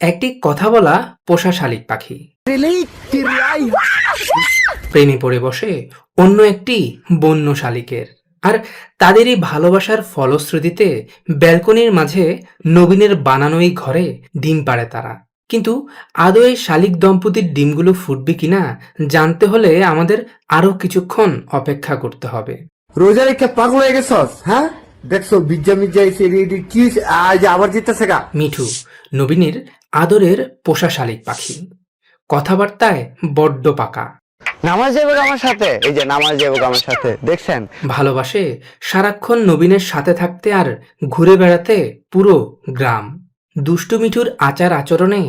একটি কথা বলা পোষা শালিক পাখি প্রেমে পড়ে বসে অন্য একটি বন্য শালিকের। আর তাদেরই ভালোবাসার ফলশ্রুতিতে ব্যালকনির মাঝে নবীনের বানানোই ঘরে ডিম পাড়ে তারা। কিন্তু আদৌ এই শালিক দম্পতির ডিমগুলো ফুটবে কিনা জানতে হলে আমাদের আরো কিছুক্ষণ অপেক্ষা করতে হবে। রোজা রেখে পাগল হয়ে গেছস? হ্যাঁ, দেখছো বিজ্জা মিজ্জা এসে কি আজ আবার জিততেছে গা। মিঠু নবীনের আদরের পোষা শালিক পাখি, কথাবার্তায় বড্ড পাকা, নামাজ যাবো আমার সাথে, এই যে নামাজ যাবো আমার সাথে, দেখছেন? ভালোবাসে সারাক্ষণ নবীনের সাথে থাকতে আর ঘুরে বেড়াতে পুরো গ্রাম। দুষ্টু মিঠুর আচার আচরণে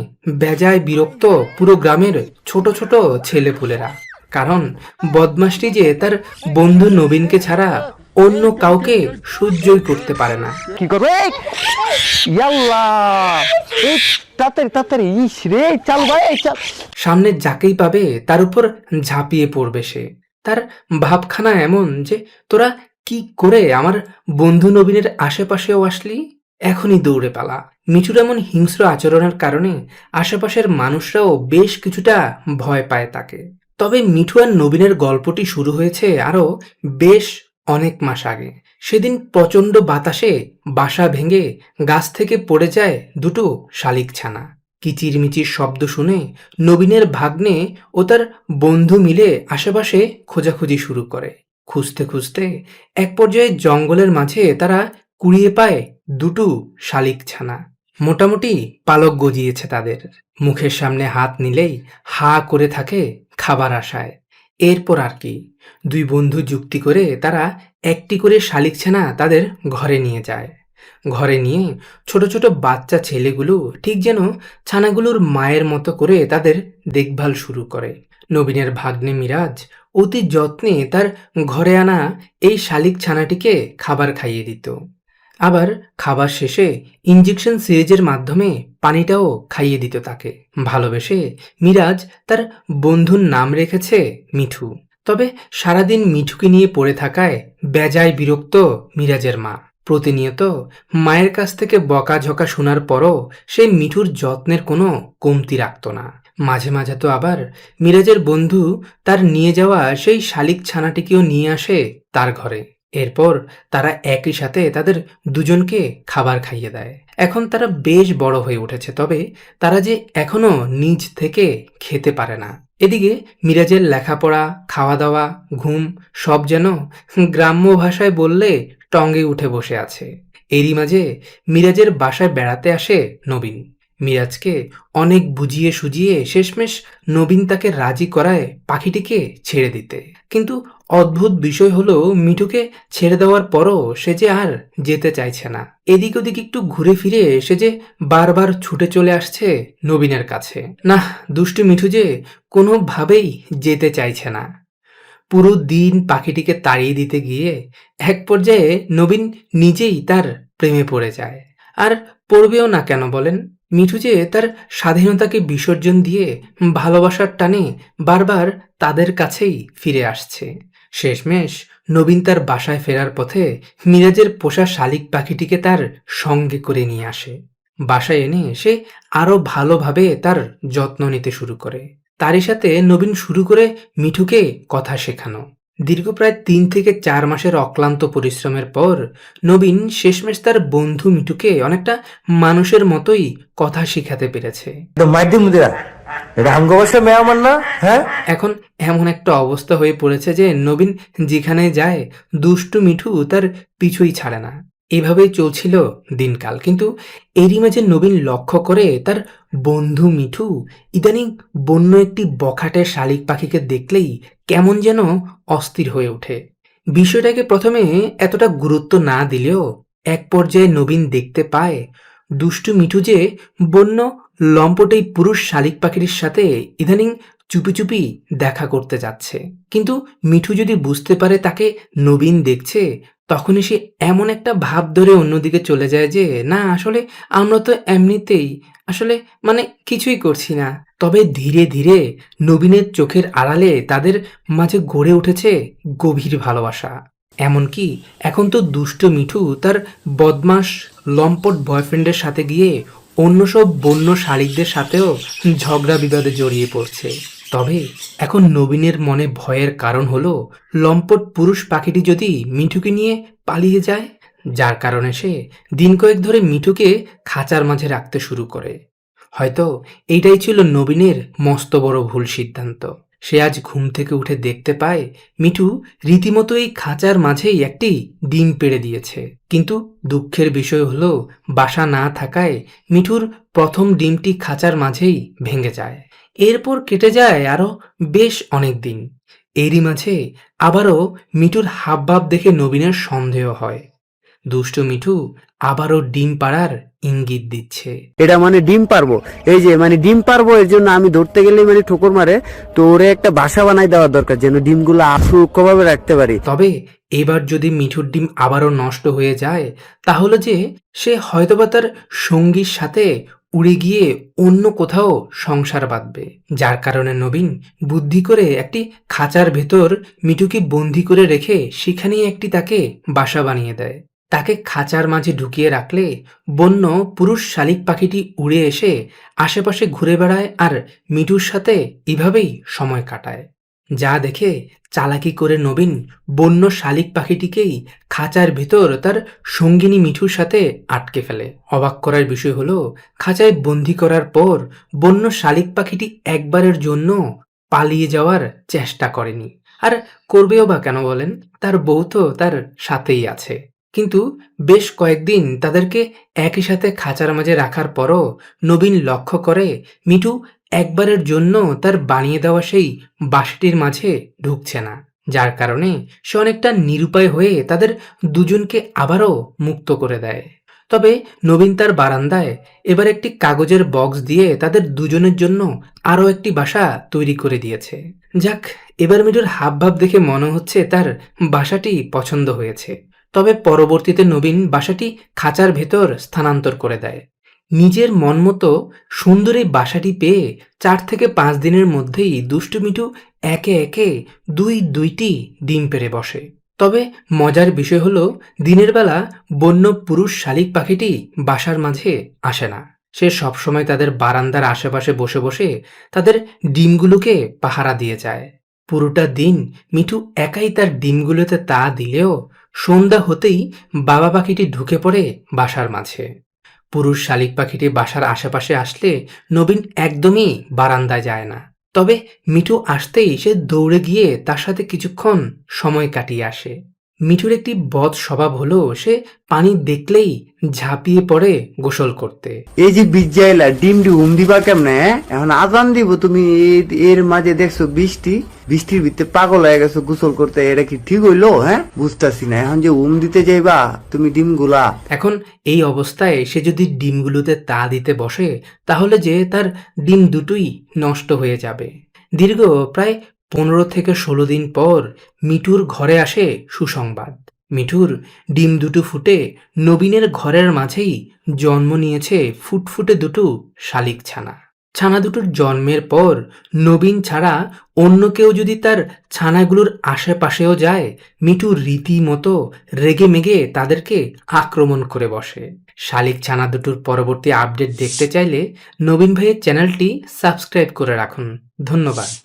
বেজায় বিরক্ত পুরো গ্রামের ছোট ছোট ছেলেপুলেরা। কারণ বদমাসটি যে তার বন্ধু নবীনকে ছাড়া অন্য কাউকে সহ্যই করতে পারে না। কি করবে? ইয়াল্লাহ, এই তাড়াতাড়ি তাড়াতাড়ি, ইস রে, চাল ভাই, চাল। সামনে যাকেই পাবে তার উপর ঝাঁপিয়ে পড়বে সে। তার ভাবখানা এমন যে তোরা কি করে আমার বন্ধু নবীনের আশেপাশেও আসলি, এখনই দৌড়ে পালা। মিঠুর এমন হিংস্র আচরণের কারণে আশেপাশের মানুষরাও বেশ কিছুটা ভয় পায় তাকে। তবে মিঠু আর নবীনের গল্পটি শুরু হয়েছে আরো বেশ অনেক মাস আগে। সেদিন প্রচণ্ড বাতাসে বাসা ভেঙে গাছ থেকে পড়ে যায় দুটো শালিক ছানা। কিচিরমিচির শব্দ শুনে নবীনের ভাগ্নে ও তার বন্ধু মিলে আশেপাশে খোঁজাখুঁজি শুরু করে। খুঁজতে খুঁজতে এক পর্যায়ে জঙ্গলের মাঝে তারা কুড়িয়ে পায় দুটো শালিক ছানা। মোটামুটি পালক গজিয়েছে তাদের, মুখের সামনে হাত নিলেই হা করে থাকে খাবার আশায়। এরপর আর কি, দুই বন্ধু যুক্তি করে তারা একটি করে শালিক ছানা তাদের ঘরে নিয়ে যায়। ঘরে নিয়ে ছোট ছোট বাচ্চা ছেলেগুলো ঠিক যেন ছানাগুলোর মায়ের মতো করে তাদের দেখভাল শুরু করে। নবীনের ভাগ্নে মিরাজ অতি যত্নে তার ঘরে আনা এই শালিক ছানাটিকে খাবার খাইয়ে দিত। আবার খাবার শেষে ইঞ্জেকশন সিরিজের মাধ্যমে পানিটাও খাইয়ে দিত তাকে। ভালোবেসে মিরাজ তার বন্ধুর নাম রেখেছে মিঠু। তবে সারাদিন মিঠুকে নিয়ে পড়ে থাকায় বেজায় বিরক্ত মিরাজের মা। প্রতিনিয়ত মায়ের কাছ থেকে বকাঝকা শোনার পরও সে মিঠুর যত্নের কোনো কমতি রাখত না। মাঝে মাঝে তো আবার মিরাজের বন্ধু তার নিয়ে যাওয়া সেই শালিক ছানাটিকেও নিয়ে আসে তার ঘরে। এরপর তারা একই সাথে তাদের দুজনকে খাবার খাইয়ে দেয়। এখন তারা বেশ বড় হয়ে উঠেছে, তবে তারা যে এখনো নিজ থেকে খেতে পারে না। এদিকে মিরাজের লেখাপড়া, খাওয়া দাওয়া, ঘুম সব যেন গ্রাম্য ভাষায় বললে টঙ্গে উঠে বসে আছে। এরই মাঝে মিরাজের বাসায় বেড়াতে আসে নবীন। মিরাজকে অনেক বুঝিয়ে সুজিয়ে শেষমেশ নবীন তাকে রাজি করায় পাখিটিকে ছেড়ে দিতে। কিন্তু অদ্ভুত বিষয় হলো মিঠুকে ছেড়ে দেওয়ার পরও সে যে আর যেতে চাইছে না। এদিক ওদিক একটু ঘুরে ফিরে সে যে বারবার ছুটে চলে আসছে নবীনের কাছে। না, দুষ্টু মিঠু যে কোনোভাবেই যেতে চাইছে না। পুরো দিন পাখিটিকে তাড়িয়ে দিতে গিয়ে এক পর্যায়ে নবীন নিজেই তার প্রেমে পড়ে যায়। আর পড়বেও না কেন বলেন? মিঠু যে তার স্বাধীনতাকে বিসর্জন দিয়ে ভালোবাসার টানে বারবার তাদের কাছেই ফিরে আসছে। শেষমেশ নবীন তার বাসায় ফেরার পথে মিরাজের পোষা শালিক পাখিটিকে তার সঙ্গে করে নিয়ে আসে। বাসায় এনে সে আরো ভালোভাবে তার যত্ন নিতে শুরু করে। তারই সাথে নবীন শুরু করে মিঠুকে কথা শেখানো। দীর্ঘ প্রায় 3 থেকে 4 মাসের অক্লান্ত পরিশ্রমের পর নবীন শেষমেশ তার বন্ধু মিঠুকে অনেকটা মানুষের মতোই কথা শিখাতে পেরেছে। মাইদি মুদিরা, এটা আমগো বসে মেয়ে আমার না? হ্যাঁ, এখন এমন একটা অবস্থা হয়ে পড়েছে যে নবীন যেখানে যায় দুষ্টু মিঠু তার পিছুই ছাড়ে না। এভাবেই চলছিল দিনকাল। কিন্তু এরই মাঝে নবীন লক্ষ্য করে তার বন্ধু মিঠু ইদানিং বন্য একটি বখাটে শালিক পাখিকে দেখলেই কেমন যেন অস্থির হয়ে ওঠে। বিষয়টাকে প্রথমে এতটা গুরুত্ব না দিলেও এক পর্যায়ে নবীন দেখতে পায় দুষ্টু মিঠু যে বন্য লম্পট এই পুরুষ শালিক পাখির সাথে ইদানিং চুপি চুপি দেখা করতে যাচ্ছে। কিন্তু মিঠু যদি বুঝতে পারে তাকে নবীন দেখছে, তখনই সে এমন একটা ভাব ধরে অন্যদিকে চলে যায় যে না, আসলে আমরা তো এমনিতেই আসলে কিছুই করছি না। তবে ধীরে ধীরে নবীনের চোখের আড়ালে তাদের মাঝে গড়ে উঠেছে গভীর ভালোবাসা। এমনকি এখন তো দুষ্ট মিঠু তার বদমাস লম্পট বয়ফ্রেন্ডের সাথে গিয়ে অন্য সব বন্য শালিকদের সাথেও ঝগড়া বিবাদে জড়িয়ে পড়ছে। তবে এখন নবীনের মনে ভয়ের কারণ হলো লম্পট পুরুষ পাখিটি যদি মিঠুকে নিয়ে পালিয়ে যায়, যার কারণে সে দিন কয়েক ধরে মিঠুকে খাঁচার মাঝে রাখতে শুরু করে। হয়তো এইটাই ছিল নবীনের মস্ত বড় ভুল সিদ্ধান্ত। সে আজ ঘুম থেকে উঠে দেখতে পায় মিঠু রীতিমতো এই খাঁচার মাঝেই একটি ডিম পেড়ে দিয়েছে। কিন্তু দুঃখের বিষয় হলো বাসা না থাকায় মিঠুর প্রথম ডিমটি খাঁচার মাঝেই ভেঙে যায়। এরপর কেটে যায় আরো বেশ অনেক দিন। এরই মাঝে আবারও মিঠুর হাবভাব দেখে নবীনের সন্দেহ হয়। দুষ্টু মিঠু আবারও ডিম পাড়ার ইঙ্গিত দিচ্ছে। এটা মানে ডিম পারবো, এই যে মানে ডিম পারবো, এর জন্য আমি ধরতে গেলে মানে ঠোকর মারে, তো ওরে একটা বাসা বানাই দেওয়ার দরকার যেন ডিমগুলো সুরক্ষভাবে রাখতে পারি। তবে এবার যদি মিঠুর ডিম আবারও নষ্ট হয়ে যায়, তাহলে যে সে হয়তোবা তার সঙ্গীর সাথে উড়ে গিয়ে অন্য কোথাও সংসার বাঁধবে। যার কারণে নবীন বুদ্ধি করে একটি খাঁচার ভেতর মিঠুকে বন্দি করে রেখে সেখানেই একটি তাকে বাসা বানিয়ে দেয়। তাকে খাঁচার মাঝে ঢুকিয়ে রাখলে বন্য পুরুষ শালিক পাখিটি উড়ে এসে আশেপাশে ঘুরে বেড়ায় আর মিঠুর সাথে এভাবেই সময় কাটায়। যা দেখে চালাকি করে নবীন বন্য শালিক পাখিটিকেই খাঁচার ভেতর তার সঙ্গিনী মিঠুর সাথে আটকে ফেলে। অবাক করার বিষয় হলো খাঁচায় বন্দি করার পর বন্য শালিক পাখিটি একবারের জন্য পালিয়ে যাওয়ার চেষ্টা করেনি, আর করবেও বা কেন বলেন? তার বউ তো তার সাথেই আছে। কিন্তু বেশ কয়েকদিন তাদেরকে একই সাথে খাঁচার মাঝে রাখার পরও নবীন লক্ষ্য করে মিঠু একবারের জন্য তার বানিয়ে দেওয়া সেই বাসাটির মাঝে ঢুকছে না। যার কারণে সে অনেকটা নিরুপায় হয়ে তাদের দুজনকে আবারও মুক্ত করে দেয়। তবে নবীন তার বারান্দায় এবার একটি কাগজের বক্স দিয়ে তাদের দুজনের জন্য আরও একটি বাসা তৈরি করে দিয়েছে। যাক, এবার মিঠুর হাবভাব দেখে মনে হচ্ছে তার বাসাটি পছন্দ হয়েছে। তবে পরবর্তীতে নবীন বাসাটি খাঁচার ভেতর স্থানান্তর করে দেয়। নিজের মন মতো সুন্দর এই বাসাটি পেয়ে 4 থেকে 5 দিনের মধ্যেই দুষ্টু মিঠু একে একে দুইটি ডিম পেড়ে বসে। তবে মজার বিষয় হলো দিনের বেলা বন্য পুরুষ শালিক পাখিটি বাসার মাঝে আসে না। সে সবসময় তাদের বারান্দার আশেপাশে বসে বসে তাদের ডিমগুলোকে পাহারা দিয়ে যায়। পুরোটা দিন মিঠু একাই তার ডিমগুলোতে তা দিলেও সন্ধ্যা হতেই বাবা পাখিটি ঢুকে পড়ে বাসার মাঝে। পুরুষ শালিক পাখিটি বাসার আশেপাশে আসলে নবীন একদমই বারান্দায় যায় না। তবে মিঠু আসতেই সে দৌড়ে গিয়ে তার সাথে কিছুক্ষণ সময় কাটিয়ে আসে। মিঠুর একটি বদ স্বভাব হলো সে পানি দেখলেই ঝাঁপিয়ে পড়ে গোসল করতে। এই যে বিজাইলা ডিম দিবা কেমনে? এখন আজান দিব, তুমি এর মাঝে দেখছো বৃষ্টির ভিতরে পাগল হয়ে গেছো গোসল করতে, এটা কি ঠিক হইলো? হ্যাঁ, বুঝতেছি না। এখন যে দিতে যাইবা তুমি ডিমগুলা, এখন এই অবস্থায় সে যদি ডিমগুলোতে তা দিতে বসে তাহলে যে তার ডিম দুটোই নষ্ট হয়ে যাবে। দীর্ঘ প্রায় 15 থেকে 16 দিন পর মিঠুর ঘরে আসে সুসংবাদ। মিঠুর ডিম দুটো ফুটে নবীনের ঘরের মাঝেই জন্ম নিয়েছে ফুটফুটে দুটো শালিক ছানা। ছানা দুটোর জন্মের পর নবীন ছাড়া অন্য কেউ যদি তার ছানাগুলোর আশেপাশেও যায়, মিঠু রীতিমতো রেগে মেগে তাদেরকে আক্রমণ করে বসে। শালিক ছানা দুটোর পরবর্তী আপডেট দেখতে চাইলে নবীন ভাইয়ের চ্যানেলটি সাবস্ক্রাইব করে রাখুন। ধন্যবাদ।